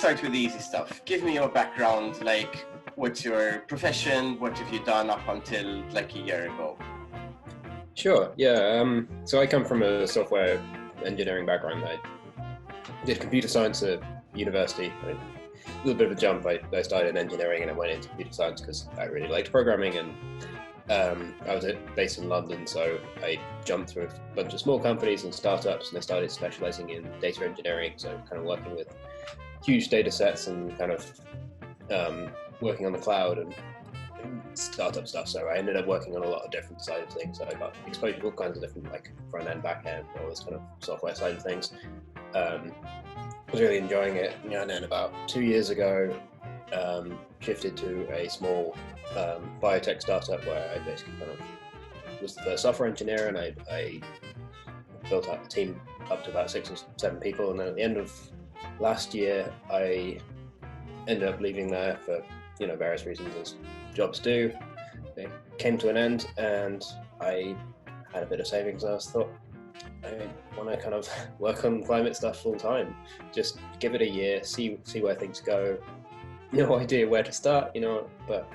start with the easy stuff. Give me your background, like what's your profession, what have you done up until like a year ago? Sure, yeah. So I come from a software engineering background. I did computer science at university. A little bit of a jump. I started in engineering and I went into computer science because I really liked programming, and I was based in London, so I jumped through a bunch of small companies and startups, and I started specializing in data engineering, so kind of working with huge data sets and kind of working on the cloud and startup stuff. So I ended up working on a lot of different side of things. So I got exposure to all kinds of different, like front end, back end, all this kind of software side of things. I was really enjoying it. And then about 2 years ago, shifted to a small biotech startup where I basically kind of was the first software engineer, and I built up a team up to about 6 or 7 people. And then at the end of last year, I ended up leaving there for various reasons, as jobs do. It came to an end, and I had a bit of savings, and I thought I want to kind of work on climate stuff full time. Just give it a year, see where things go. No idea where to start, but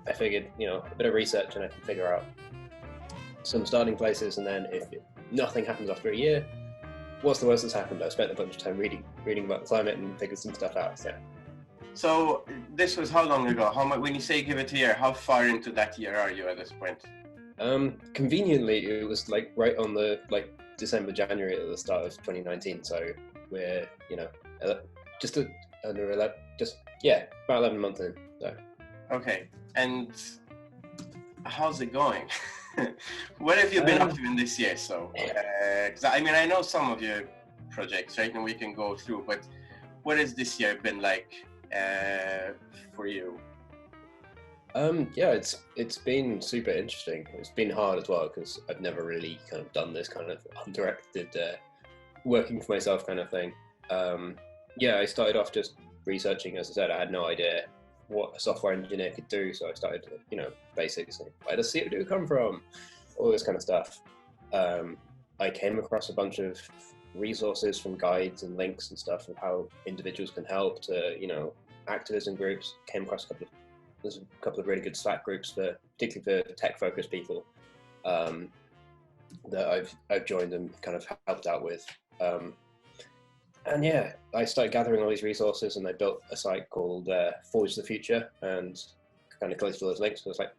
I figured, a bit of research and I can figure out some starting places. And then if nothing happens after a year, what's the worst that's happened? I spent a bunch of time reading about climate and figured some stuff out. So this was how long ago? When you say give it a year, how far into that year are you at this point? Conveniently, it was like right on the December, January at the start of 2019. So we're just under 11, about 11 months in. So. Okay, and how's it going? What have you been up to in this year? So, because I know some of your projects, right, and we can go through. But what has this year been like for you? It's been super interesting. It's been hard as well because I've never really kind of done this kind of undirected working for myself kind of thing. I started off just researching. As I said, I had no idea what a software engineer could do, so I started basics, like where does CO2 come from, all this kind of stuff. I came across a bunch of resources from guides and links and stuff of how individuals can help to activism groups. Came across there's a couple of really good Slack groups particularly for tech focused people that I've joined and kind of helped out with. I started gathering all these resources, and I built a site called Forge the Future, and kind of collected all those links. So I was like,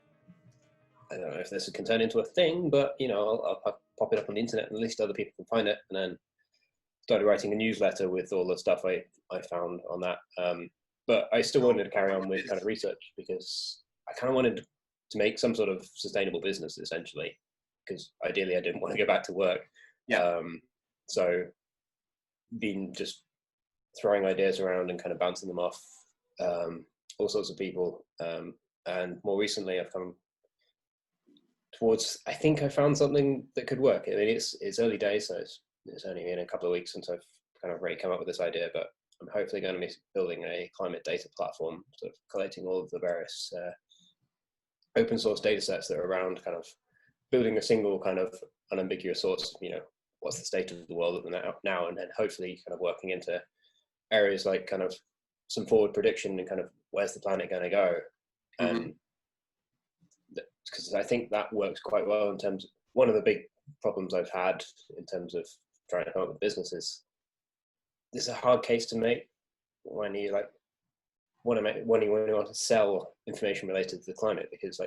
I don't know if this can turn into a thing, but I'll pop it up on the internet, and at least other people can find it. And then started writing a newsletter with all the stuff I found on that. But I still wanted to carry on with kind of research because I kind of wanted to make some sort of sustainable business, essentially, because ideally I didn't want to go back to work. So been just throwing ideas around and kind of bouncing them off all sorts of people. And more recently I've come towards, I think I found something that could work. I mean, it's early days, so it's only been a couple of weeks since I've kind of really come up with this idea, but I'm hopefully going to be building a climate data platform, sort of collecting all of the various open source data sets that are around, kind of building a single kind of unambiguous source, what's the state of the world at the now, and then hopefully kind of working into areas like kind of some forward prediction and kind of where's the planet going to go. And because I think that works quite well in terms of one of the big problems I've had in terms of trying to come up with businesses. This is a hard case to make when you want to sell information related to the climate, because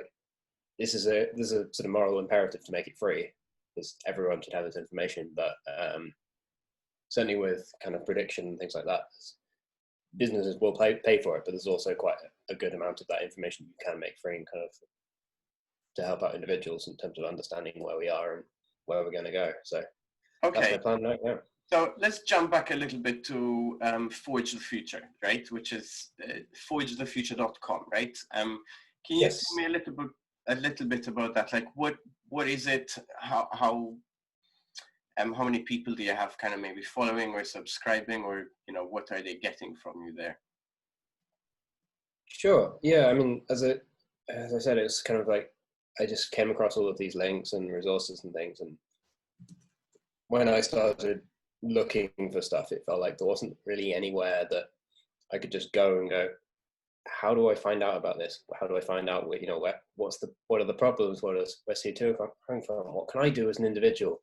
there's a sort of moral imperative to make it free, because everyone should have this information. But certainly with kind of prediction and things like that, businesses will pay for it, but there's also quite a good amount of that information you can make free and kind of to help out individuals in terms of understanding where we are and where we're going to go. So that's my plan right now. So let's jump back a little bit to Forge the Future, right? Which is forgethefuture.com, right? Can you tell me a little bit about that? Like, what is it? How many people do you have kind of maybe following or subscribing, or what are they getting from you there? Sure. Yeah. I mean, as I said, it's kind of like I just came across all of these links and resources and things, and when I started looking for stuff, it felt like there wasn't really anywhere that I could just go and go, how do I find out about this? How do I find out what, what are the problems? Where's CO2 coming from? What can I do as an individual?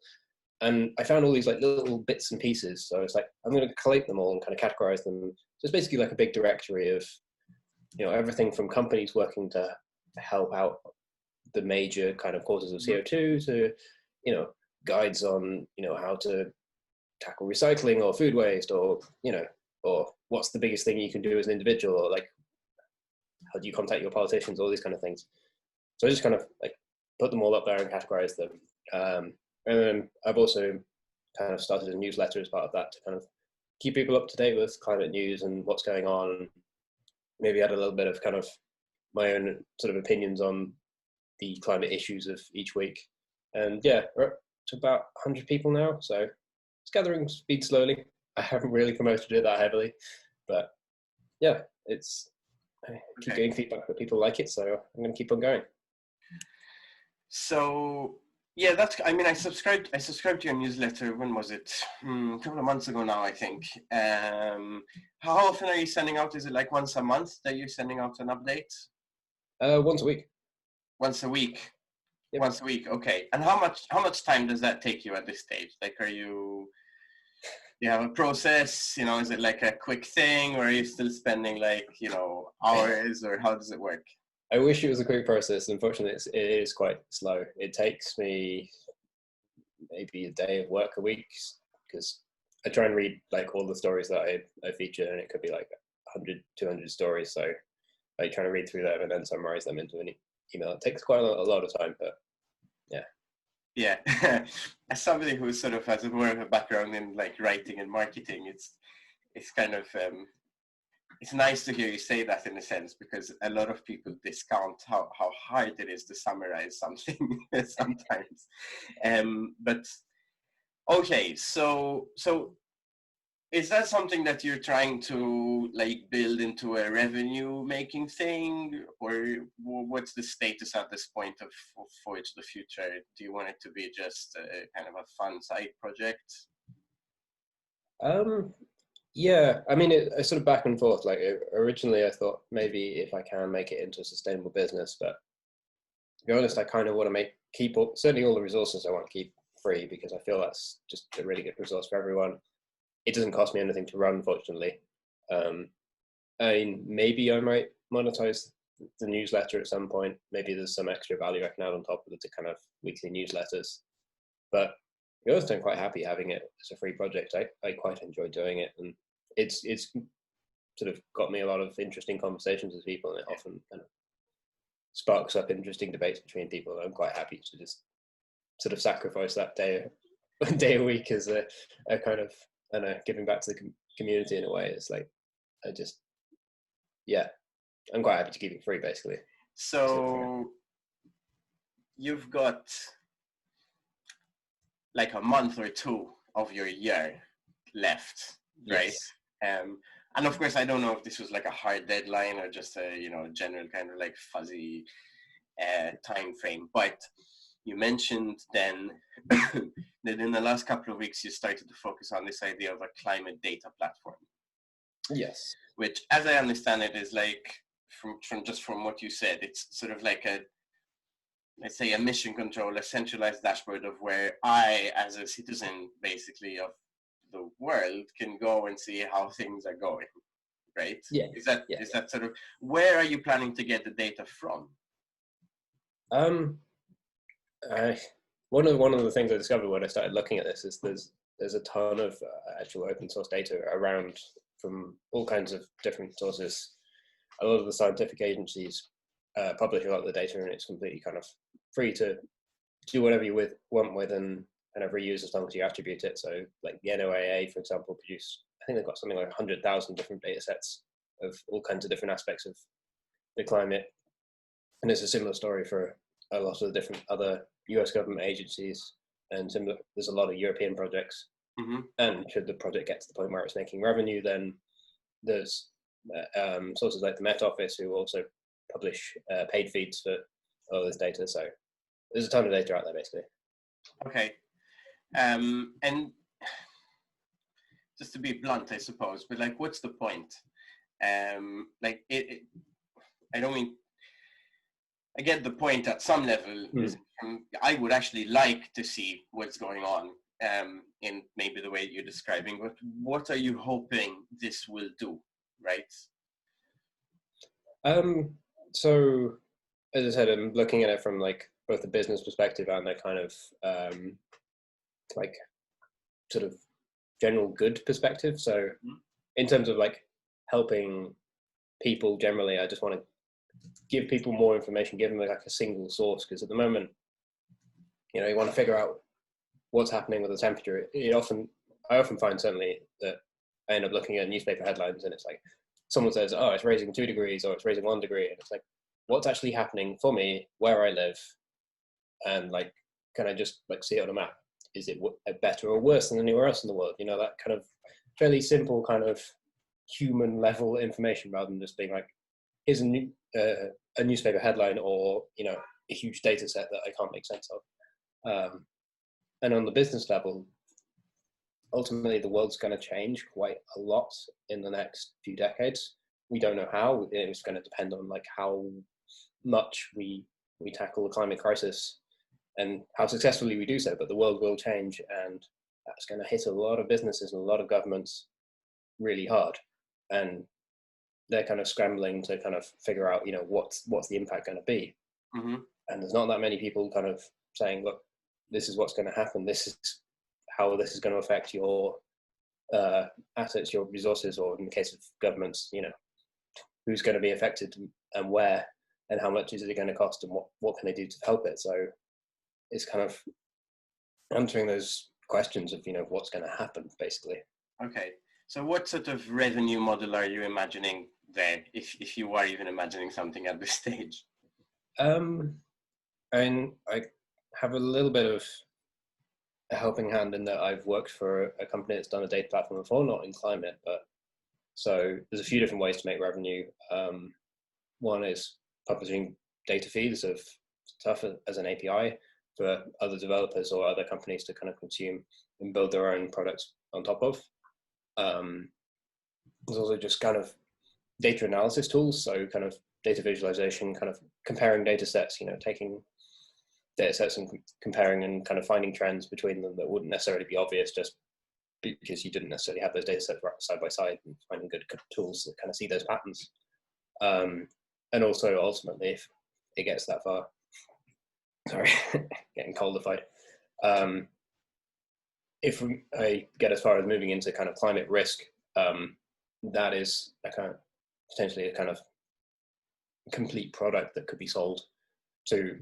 And I found all these like little bits and pieces. So it's like, I'm going to collate them all and kind of categorize them. So it's basically like a big directory of, everything from companies working to help out the major kind of causes of CO2 to, guides on, how to tackle recycling or food waste or, or what's the biggest thing you can do as an individual, or like, how do you contact your politicians, all these kind of things. So I just kind of like put them all up there and categorize them. And then I've also kind of started a newsletter as part of that to kind of keep people up to date with climate news and what's going on. Maybe add a little bit of kind of my own sort of opinions on the climate issues of each week. And yeah, we're up to about 100 people now. So it's gathering speed slowly. I haven't really promoted it that heavily, but yeah, I keep getting feedback that people like it. So I'm going to keep on going. So yeah, I subscribed to your newsletter. When was it? A couple of months ago now, I think. How often are you sending out? Is it like once a month that you're sending out an update? Once a week. Once a week. Yep. Once a week. Okay. And how much time does that take you at this stage? Like, you have a process? Is it like a quick thing, or are you still spending like hours, or how does it work? I wish it was a quick process. Unfortunately, it is quite slow. It takes me maybe a day of work a week, because I try and read like all the stories that I feature, and it could be like 100, 200 stories. So I try to read through them and then summarize them into an email. It takes quite a lot of time, but yeah. Yeah. As somebody who sort of has more of a background in like writing and marketing, it's kind of it's nice to hear you say that, in a sense, because a lot of people discount how hard it is to summarize something sometimes. But okay, so is that something that you're trying to like build into a revenue making thing, or what's the status at this point of Forge the Future? Do you want it to be just a kind of a fun side project? Yeah, I mean, it's sort of back and forth. Like originally I thought maybe if I can make it into a sustainable business, but to be honest, I kind of want to keep certainly all the resources I want to keep free, because I feel that's just a really good resource for everyone. It doesn't cost me anything to run, fortunately. I mean, maybe I might monetize the newsletter at some point. Maybe there's some extra value I can add on top of the kind of weekly newsletters. But I was quite happy having it as a free project. I quite enjoy doing it, and it's sort of got me a lot of interesting conversations with people, and it often kind of sparks up interesting debates between people. And I'm quite happy to just sort of sacrifice that day a week as a kind of, I don't know, giving back to the community in a way. It's like, I'm quite happy to keep it free, basically. So you've got like a month or two of your year left, right? Yes. And of course, I don't know if this was like a hard deadline or just a general kind of like fuzzy time frame, but you mentioned then that in the last couple of weeks you started to focus on this idea of a climate data platform. Yes. Which, as I understand it, is like from what you said, it's sort of like let's say a mission control, a centralized dashboard of where I, as a citizen, basically of the world, can go and see how things are going, right? Yeah. Is that sort of, where are you planning to get the data from? One of the things I discovered when I started looking at this is there's a ton of actual open source data around from all kinds of different sources. A lot of the scientific agencies publish a lot of the data, and it's completely kind of free to do whatever you want with and kind of reuse as long as you attribute it. So like the NOAA, for example, I think they've got something like 100,000 different data sets of all kinds of different aspects of the climate. And it's a similar story for a lot of the different other US government agencies, and there's a lot of European projects. Mm-hmm. And should the project get to the point where it's making revenue, then there's sources like the Met Office who also publish paid feeds for all this data. So there's a ton of data out there, basically. Okay. And just to be blunt, I suppose, but like, what's the point? like I don't mean, I get the point at some level. I would actually like to see what's going on in maybe the way you're describing, but what are you hoping this will do, right? So, as I said, I'm looking at it from like both the business perspective and the kind of like sort of general good perspective. So, in terms of like helping people generally, I just want to give people more information, give them like a single source, because at the moment, you know, you want to figure out what's happening with the temperature. I often find certainly that I end up looking at newspaper headlines and it's like someone says, oh, it's raising 2 degrees or it's raising 1 degree, and it's like, what's actually happening for me where I live, and like, can I just like see it on a map? Is it better or worse than anywhere else in the world? You know, that kind of fairly simple kind of human level information, rather than just being like, here's a newspaper headline, or, you know, a huge data set that I can't make sense of. And on the business level, ultimately the world's going to change quite a lot in the next few decades. We don't know how. It's going to depend on like how much we tackle the climate crisis and how successfully we do so. But the world will change, and that's going to hit a lot of businesses and a lot of governments really hard. And they're kind of scrambling to kind of figure out, you know, what's the impact going to be. And there's not that many people kind of saying, look, this is what's going to happen. This is how this is going to affect your assets, your resources, or in the case of governments, you know, who's going to be affected and where, and how much is it going to cost, and what can they do to help it. So it's kind of answering those questions of, you know, what's going to happen, basically. Okay. So what sort of revenue model are you imagining then, if you are even imagining something at this stage? I mean, I have a little bit of a helping hand in that I've worked for a company that's done a data platform before, not in climate, but so there's a few different ways to make revenue. One is publishing data feeds of stuff as an API for other developers or other companies to kind of consume and build their own products on top of. There's also just kind of data analysis tools, so kind of data visualization, kind of comparing data sets, you know, taking data sets and comparing and kind of finding trends between them that wouldn't necessarily be obvious just because you didn't necessarily have those data sets side by side, and finding good tools that kind of see those patterns. And also ultimately, if it gets that far, sorry, getting coldified. If I get as far as moving into kind of climate risk, that is a kind of potentially a kind of complete product that could be sold to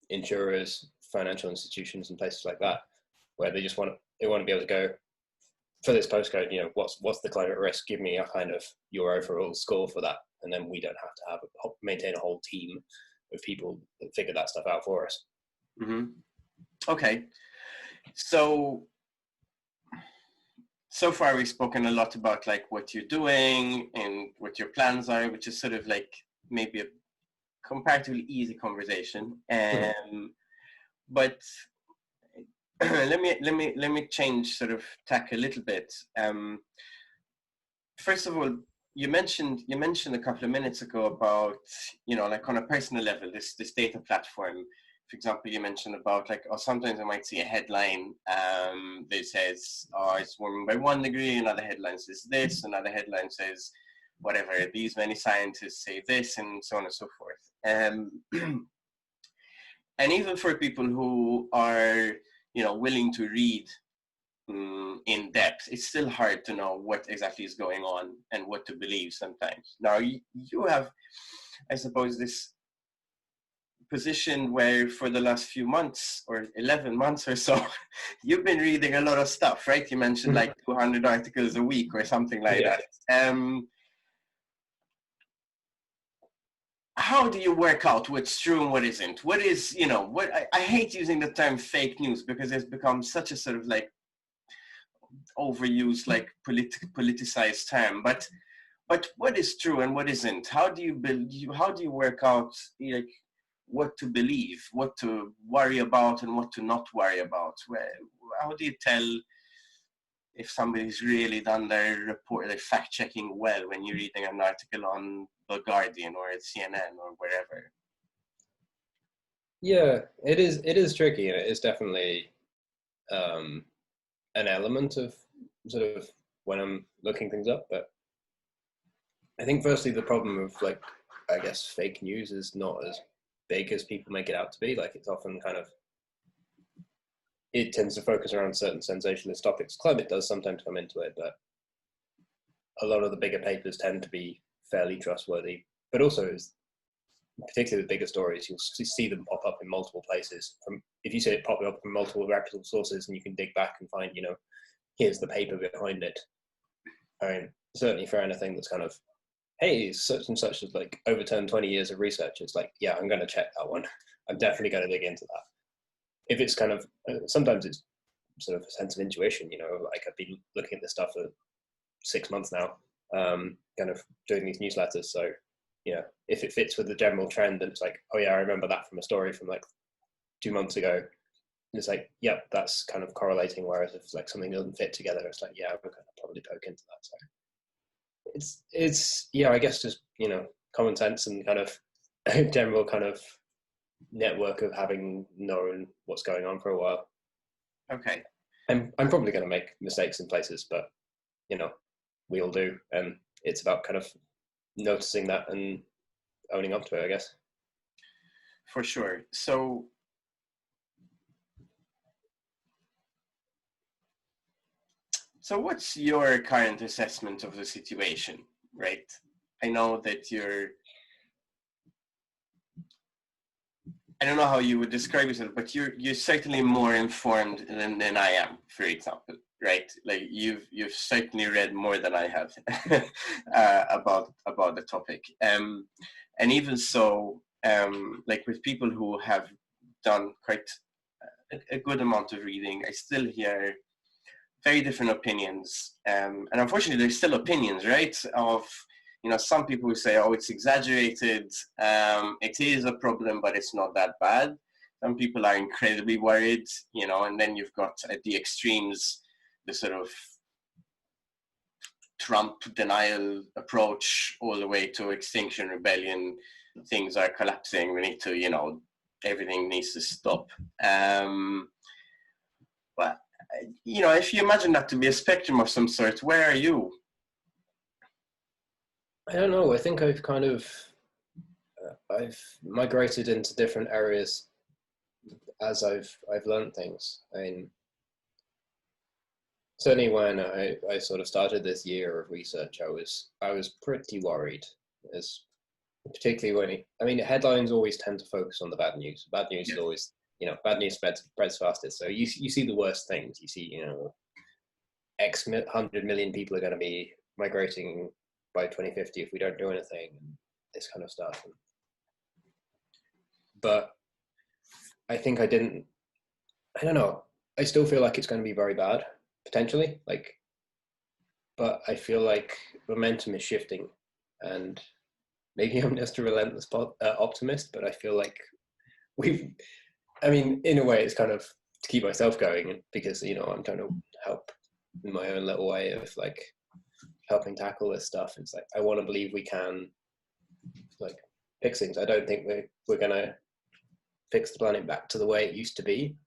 insurers, financial institutions, and places like that, where they just want to be able to go, for this postcode, you know, what's the climate risk? Give me a kind of your overall score for that, and then we don't have to maintain a whole team of people that figure that stuff out for us. Okay, so far we've spoken a lot about like what you're doing and what your plans are, which is sort of like maybe a comparatively easy conversation. But let me change sort of tack a little bit. First of all, you mentioned a couple of minutes ago about, you know, like on a personal level, this data platform. For example, you mentioned about like, or sometimes I might see a headline that says, oh, it's warming by 1 degree. Another headline says this. Another headline says, whatever, these many scientists say this, and so on and so forth. And even for people who are, you know, willing to read in depth, it's still hard to know what exactly is going on and what to believe sometimes. Now, you have, I suppose, this position where for the last few months or 11 months or so, you've been reading a lot of stuff, right? You mentioned like 200 articles a week or something like that. How do you work out what's true and what isn't? What is, you know, what I hate using the term fake news because it's become such a sort of like overused, like politicized term. But what is true and what isn't? How do you work out like what to believe, what to worry about, and what to not worry about? How do you tell if somebody's really done their report, their fact checking well when you're reading an article on The Guardian or CNN or wherever. Yeah, it is tricky, and it is definitely an element of sort of when I'm looking things up. But I think firstly the problem of, like, I guess fake news is not as big as people make it out to be. Like, it's often kind of, it tends to focus around certain sensationalist topics. Climate does sometimes come into it, but a lot of the bigger papers tend to be fairly trustworthy. But also, particularly the bigger stories, you'll see them pop up in multiple places. If you see it popping up from multiple reputable sources, and you can dig back and find, here's the paper behind it. I mean, certainly for anything that's kind of, hey, such and such has like overturned 20 years of research, it's like, yeah, I'm going to check that one. I'm definitely going to dig into that. If it's kind of, sometimes it's sort of a sense of intuition, like I've been looking at this stuff for 6 months now, kind of doing these newsletters. So, if it fits with the general trend, and it's like, oh yeah, I remember that from a story from like 2 months ago. It's like, yeah, that's kind of correlating. Whereas if like something doesn't fit together, it's like, yeah, we're going to probably poke into that. So it's yeah, I guess just, common sense and kind of general kind of network of having known what's going on for a while. Okay. I'm probably going to make mistakes in places, but we all do, and it's about kind of noticing that and owning up to it, I guess. For sure. So what's your current assessment of the situation, right? I know that I don't know how you would describe yourself, but you're certainly more informed than I am, for example, right? Like you've certainly read more than I have about the topic. And even so, like with people who have done quite a good amount of reading, I still hear very different opinions. And unfortunately, there's still opinions, right? Of, some people who say, oh, it's exaggerated. It is a problem, but it's not that bad. Some people are incredibly worried, and then you've got at the extremes, the sort of Trump denial approach all the way to Extinction Rebellion. Things are collapsing. We need to, everything needs to stop. But, if you imagine that to be a spectrum of some sort, where are you? I don't know. I think I've kind of, I've migrated into different areas as I've learned things. I mean, certainly when I sort of started this year of research, I was pretty worried, as particularly headlines always tend to focus on the bad news. Bad news is always, bad news spreads fastest. So you see the worst things. You see, X 100 million people are going to be migrating by 2050 if we don't do anything, and this kind of stuff. But I think I don't know. I still feel like it's going to be very bad, potentially. But I feel like momentum is shifting, and maybe I'm just a relentless optimist, but I feel like in a way, it's kind of to keep myself going, because, I'm trying to help in my own little way of like helping tackle this stuff. It's like, I want to believe we can like fix things. I don't think we're going to fix the planet back to the way it used to be,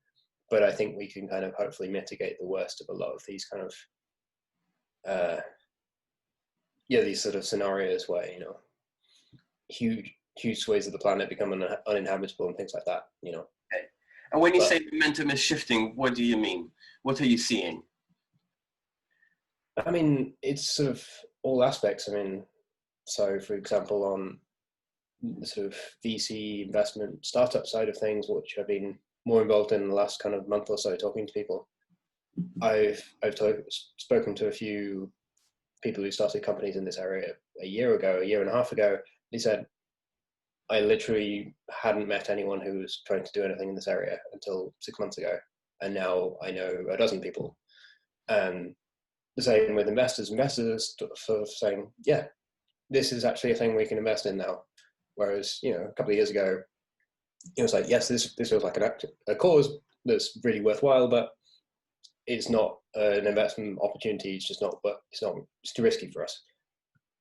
but I think we can kind of hopefully mitigate the worst of a lot of these kind of, these sort of scenarios where, huge swathes of the planet become uninhabitable and things like that, Okay. And when you say momentum is shifting, what do you mean? What are you seeing? It's sort of all aspects. So for example, on the sort of VC investment startup side of things, which I've been more involved in the last kind of month or so, talking to people, I've spoken to a few people who started companies in this area a year and a half ago. They said, I literally hadn't met anyone who was trying to do anything in this area until 6 months ago, and now I know a dozen people. And the same with investors. Investors sort of saying, yeah, this is actually a thing we can invest in now. Whereas, a couple of years ago, it was like, yes, this feels like a cause that's really worthwhile, but it's not an investment opportunity. It's just not, but it's too risky for us.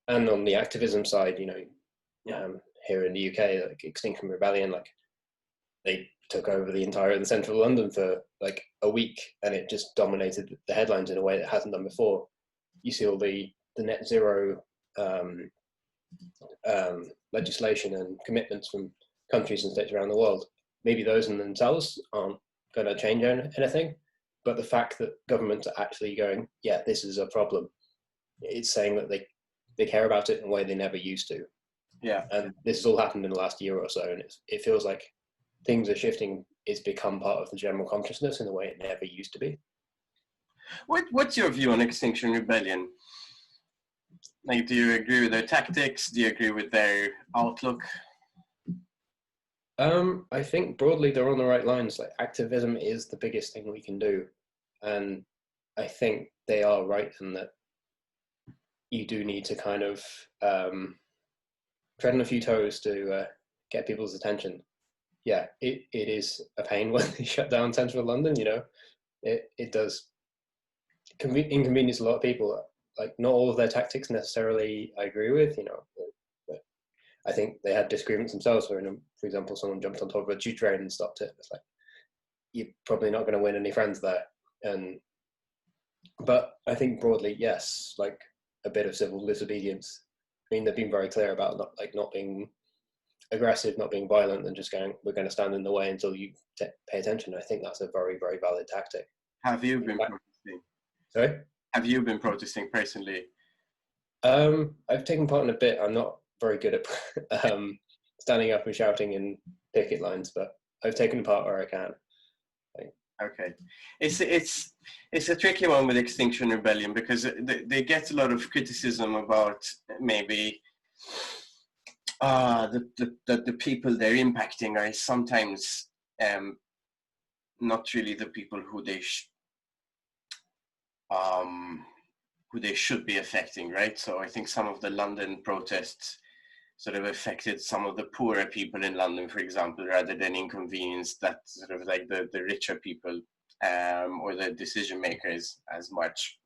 And on the activism side, here in the UK, like Extinction Rebellion, like they took over the entire of the central London for like a week, and it just dominated the headlines in a way that hasn't done before. You see all the net zero legislation and commitments from countries and states around the world. Maybe those in themselves aren't going to change anything, but the fact that governments are actually going, yeah, this is a problem, it's saying that they care about it in a way they never used to. Yeah. And this has all happened in the last year or so, and it feels like things are shifting. It's become part of the general consciousness in a way it never used to be. What's your view on Extinction Rebellion? Like, do you agree with their tactics? Do you agree with their outlook? I think broadly they're on the right lines. Like, activism is the biggest thing we can do, and I think they are right in that you do need to kind of tread on a few toes to get people's attention. Yeah, it is a pain when they shut down central London. It does inconvenience a lot of people. Like, not all of their tactics necessarily I agree with. But I think they had disagreements themselves. For example, someone jumped on top of a tube train and stopped it. It's like, you're probably not going to win any friends there. But I think broadly, yes, like a bit of civil disobedience. I mean, they've been very clear about not being aggressive, not being violent, and just going, we're going to stand in the way until you pay attention. I think that's a very, very valid tactic. Have you been protesting? Sorry? Have you been protesting personally? I've taken part in a bit. I'm not very good at standing up and shouting in picket lines, but I've taken part where I can. Okay, it's a tricky one with Extinction Rebellion, because they get a lot of criticism about maybe the people they're impacting are sometimes not really the people who they should be affecting, right? So I think some of the London protests sort of affected some of the poorer people in London, for example, rather than inconvenienced that sort of like the richer people or the decision makers as much.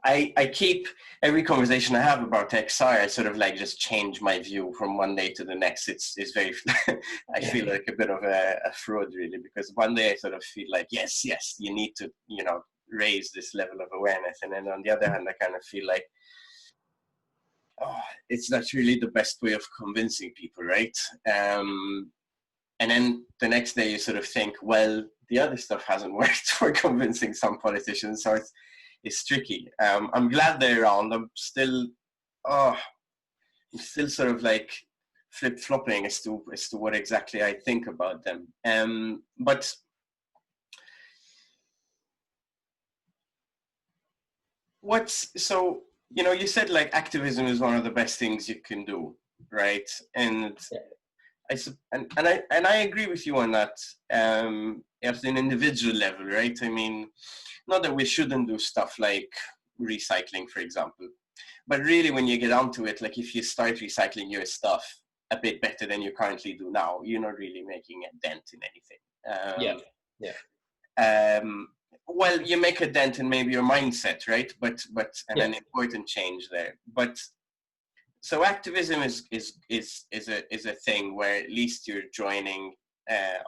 I keep every conversation I have about XR, I sort of like just change my view from one day to the next. It's very, I feel like a bit of a fraud really, because one day I sort of feel like, yes, you need to, raise this level of awareness. And then on the other hand, I kind of feel like, it's not really the best way of convincing people, right? And then the next day you sort of think, well, the other stuff hasn't worked for convincing some politicians, so it's tricky. I'm glad they're around. I'm still sort of like flip-flopping as to what exactly I think about them. But you said like activism is one of the best things you can do, right? And I agree with you on that. At an individual level, right? I mean, not that we shouldn't do stuff like recycling, for example, but really when you get onto it, like if you start recycling your stuff a bit better than you currently do now, you're not really making a dent in anything. Well, you make a dent in maybe your mindset, right? But an important change there. But so activism is a thing where at least you're joining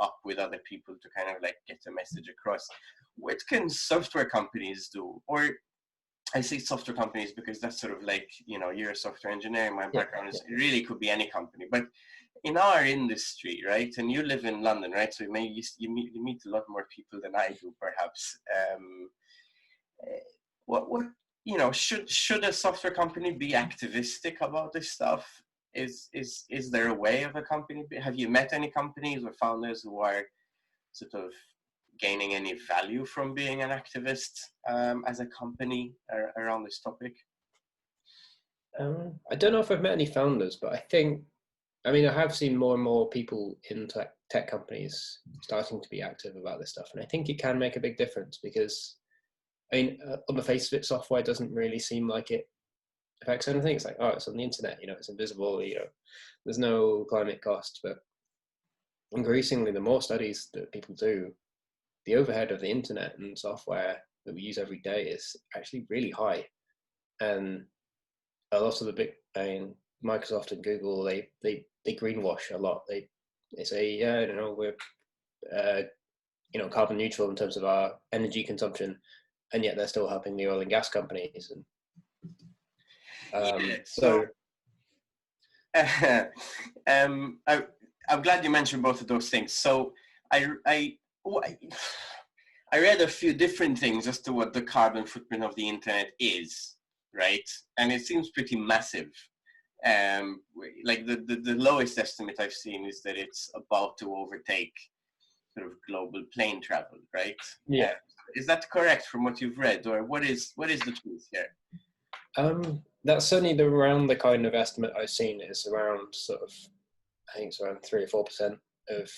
up with other people to kind of like get the message across. What can software companies do? Or I say software companies because that's sort of like, you're a software engineer. My background is, it really could be any company. But in our industry, right, and you live in London, right, so you meet a lot more people than I do, perhaps. Should a software company be activistic about this stuff? Is there a way of a company? Have you met any companies or founders who are sort of gaining any value from being an activist as a company around this topic? I don't know if I've met any founders, but I have seen more and more people in tech companies starting to be active about this stuff. And I think it can make a big difference because, on the face of it, software doesn't really seem like it affects anything. It's like, it's on the internet, it's invisible, there's no climate cost. But increasingly, the more studies that people do, the overhead of the internet and software that we use every day is actually really high. And a lot of the big, Microsoft and Google, they greenwash a lot. They say, yeah, you know, we're carbon neutral in terms of our energy consumption, and yet they're still helping the oil and gas companies. And I'm glad you mentioned both of those things. So I read a few different things as to what the carbon footprint of the internet is, right? And it seems pretty massive. Like the lowest estimate I've seen is that it's about to overtake sort of global plane travel, right? Yeah. Is that correct from what you've read, or what is the truth here? That's certainly around the kind of estimate I've seen is around I think it's around 3 or 4% of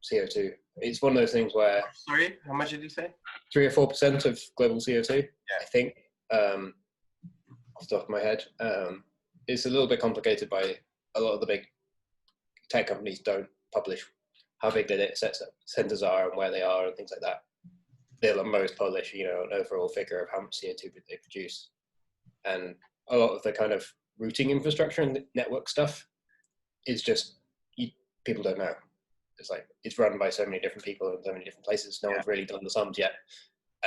CO2. It's one of those things where... Sorry, how much did you say? 3 or 4% of global CO2, yeah. I think, off the top of my head. It's a little bit complicated by a lot of the big tech companies don't publish how big their data centers are and where they are and things like that. They'll at most publish, an overall figure of how much CO2 they produce. And a lot of the kind of routing infrastructure and network stuff is just, people don't know. It's like, it's run by so many different people in so many different places. No one's really done the sums yet.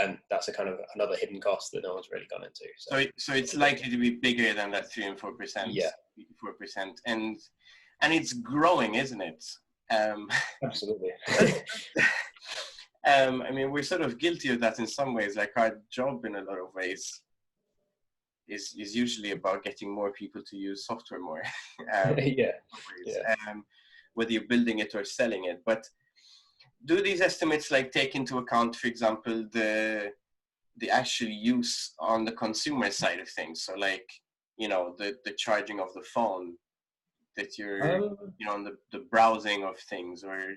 And that's a kind of another hidden cost that no one's really gone into. So it's likely to be bigger than that 3 and 4%. Yeah. 4%. And it's growing, isn't it? Absolutely. I mean, we're sort of guilty of that in some ways. Like our job in a lot of ways is usually about getting more people to use software more. Yeah. Whether you're building it or selling it. But do these estimates like take into account, for example, the actual use on the consumer side of things? So like, the charging of the phone that you're, on the browsing of things, or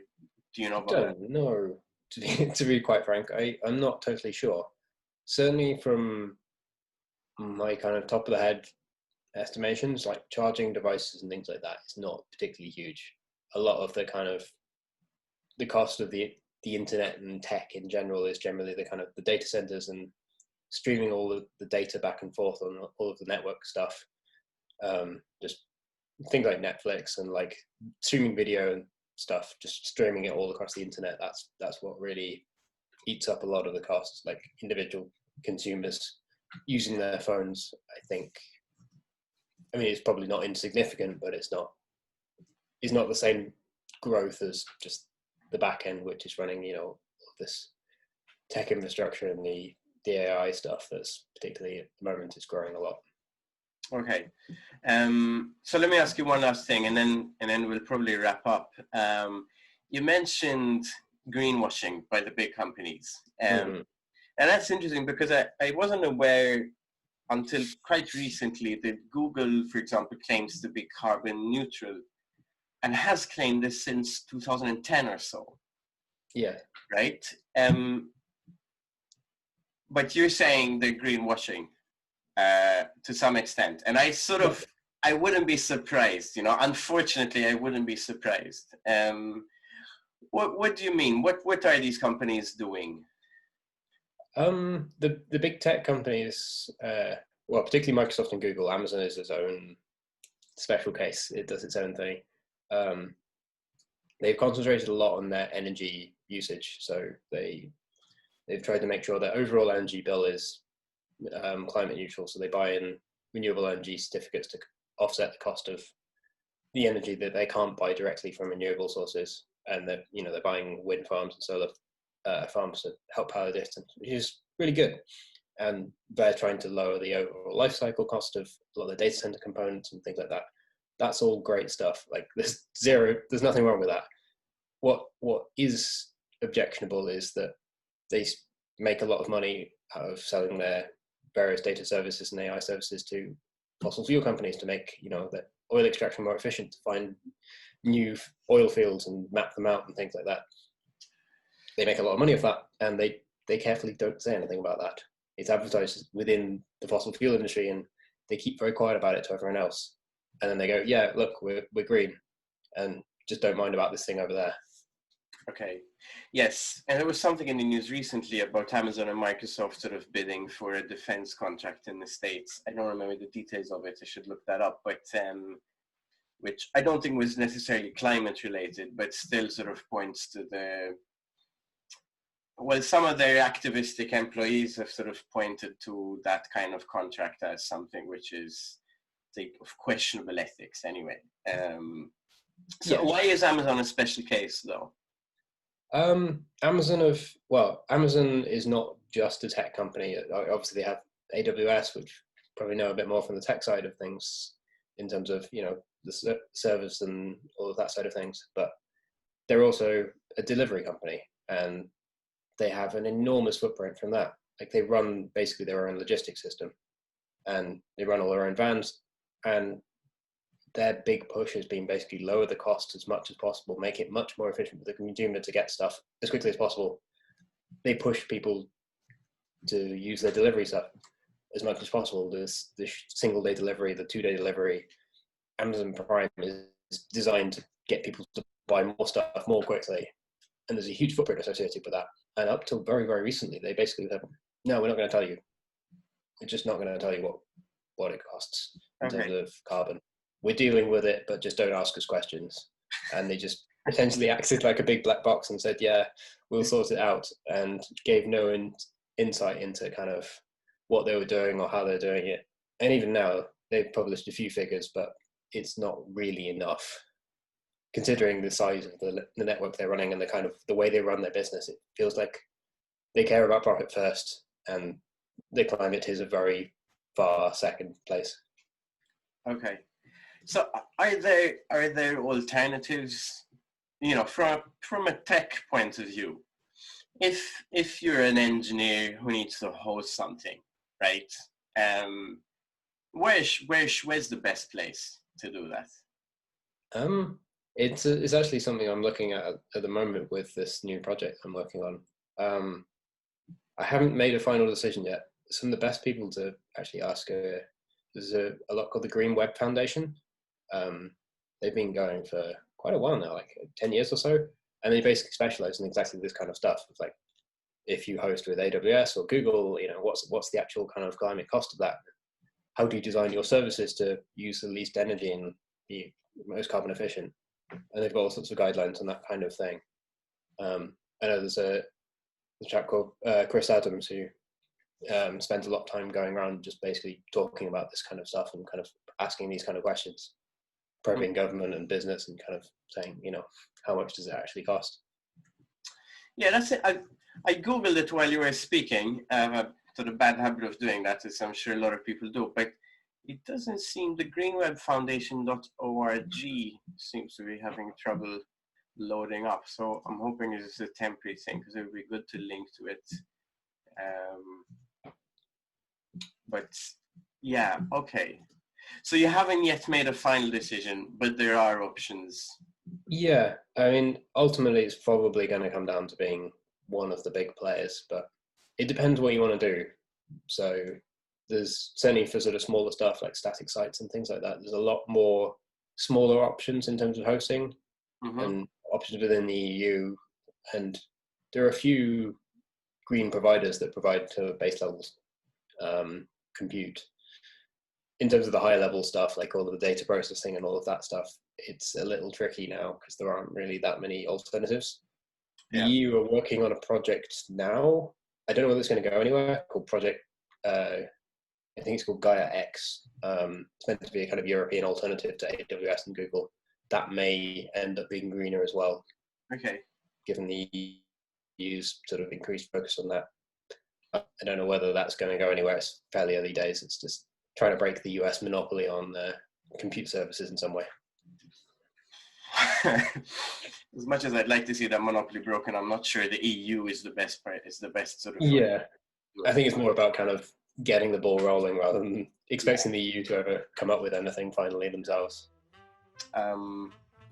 do you know about that? No, to be quite frank, I'm not totally sure. Certainly from my kind of top of the head estimations, like charging devices and things like that, is not particularly huge. A lot of the kind of the cost of the internet and tech in general is generally the kind of the data centers and streaming all the data back and forth on all of the network stuff. Just things like Netflix and like streaming video and stuff, just streaming it all across the internet. That's what really eats up a lot of the costs. Like individual consumers using their phones, I think. I mean, it's probably not insignificant, but it's not the same growth as just the back end, which is running, this tech infrastructure and the AI stuff that's particularly at the moment is growing a lot. Okay. So let me ask you one last thing, and then we'll probably wrap up. You mentioned greenwashing by the big companies. And that's interesting because I wasn't aware until quite recently that Google, for example, claims to be carbon neutral and has claimed this since 2010 or so. Yeah. Right? But you're saying they're greenwashing to some extent. And I wouldn't be surprised, unfortunately, I wouldn't be surprised. What do you mean? What are these companies doing? The big tech companies, well, particularly Microsoft and Google. Amazon is its own special case. It does its own thing. They've concentrated a lot on their energy usage. So they've tried to make sure their overall energy bill is climate neutral. So they buy in renewable energy certificates to offset the cost of the energy that they can't buy directly from renewable sources. And they're buying wind farms and solar farms to help power the distance, which is really good. And they're trying to lower the overall life cycle cost of a lot of the data center components and things like that. That's all great stuff. Like there's nothing wrong with that. What is objectionable is that they make a lot of money out of selling their various data services and AI services to fossil fuel companies to make the oil extraction more efficient, to find new oil fields and map them out and things like that. They make a lot of money off that, and they carefully don't say anything about that. It's advertised within the fossil fuel industry, and they keep very quiet about it to everyone else. And then they go, yeah, look, we're green, and just don't mind about this thing over there. Okay. Yes, and there was something in the news recently about Amazon and Microsoft sort of bidding for a defense contract in the States. I don't remember the details of it. I should look that up, but which I don't think was necessarily climate related, but still sort of points to some of their activistic employees have sort of pointed to that kind of contract as something which is of questionable ethics anyway. So why is Amazon a special case though? Amazon is not just a tech company. Obviously they have AWS, which you probably know a bit more from the tech side of things in terms of, the service and all of that side of things, but they're also a delivery company and they have an enormous footprint from that. Like they run basically their own logistics system and they run all their own vans, and their big push has been basically lower the cost as much as possible, make it much more efficient for the consumer to get stuff as quickly as possible. They push people to use their delivery stuff as much as possible. This single day delivery, the 2-day delivery. Amazon Prime is designed to get people to buy more stuff more quickly. And there's a huge footprint associated with that. And up till very, very recently, they basically said, no, we're not going to tell you. We're just not going to tell you what it costs in terms of carbon. We're dealing with it, but just don't ask us questions. And they just essentially acted like a big black box and said, yeah, we'll sort it out, and gave no insight into kind of what they were doing or how they're doing it. And even now, they've published a few figures, but it's not really enough. Considering the size of the network they're running and the kind of the way they run their business, it feels like they care about profit first, and the climate is a very far second place. Okay. So are there alternatives, from a tech point of view? If you're an engineer who needs to host something, right? Where's the best place to do that? It's actually something I'm looking at the moment with this new project I'm working on. I haven't made a final decision yet. Some of the best people to actually ask there's a lot called the Green Web Foundation. They've been going for quite a while now, like 10 years or so, and they basically specialize in exactly this kind of stuff. It's like, if you host with AWS or Google, what's the actual kind of climate cost of that? How do you design your services to use the least energy and be most carbon efficient? And they've got all sorts of guidelines on that kind of thing. I know there's a chap called Chris Adams who spends a lot of time going around just basically talking about this kind of stuff and kind of asking these kind of questions, probing government and business and kind of saying, how much does it actually cost? Yeah, that's it. I Googled it while you were speaking. Sort of bad habit of doing that, as I'm sure a lot of people do, but it doesn't seem the greenwebfoundation.org seems to be having trouble loading up. So I'm hoping it's a temporary thing, because it would be good to link to it. But yeah, okay. So you haven't yet made a final decision, but there are options. Yeah, I mean, ultimately it's probably going to come down to being one of the big players, but it depends what you want to do. So there's certainly for sort of smaller stuff like static sites and things like that, there's a lot more smaller options in terms of hosting and options within the EU. And there are a few green providers that provide to base levels compute. In terms of the higher level stuff, like all of the data processing and all of that stuff, it's a little tricky now because there aren't really that many alternatives. Yeah. The EU are working on a project now. I don't know whether it's going to go anywhere, called Project, I think it's called Gaia X. It's meant to be a kind of European alternative to AWS and Google. That may end up being greener as well. Okay. Given the EU's sort of increased focus on that. I don't know whether that's going to go anywhere. It's fairly early days. It's just trying to break the US monopoly on compute services in some way. As much as I'd like to see that monopoly broken, I'm not sure the EU is the best sort of. Yeah, I think it's more about kind of getting the ball rolling rather than expecting the EU to ever come up with anything finally themselves.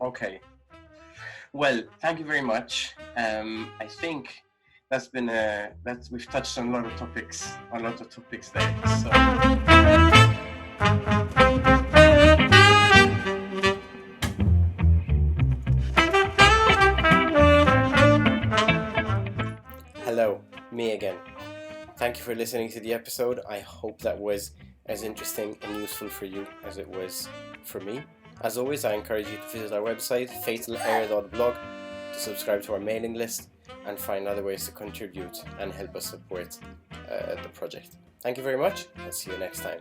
Okay. Well, thank you very much. I think that's been we've touched on a lot of topics there. So. hello, me again. Thank you for listening to the episode. I hope that was as interesting and useful for you as it was for me. As always, I encourage you to visit our website, fatalair.blog, to subscribe to our mailing list and find other ways to contribute and help us support the project. Thank you very much. I'll see you next time.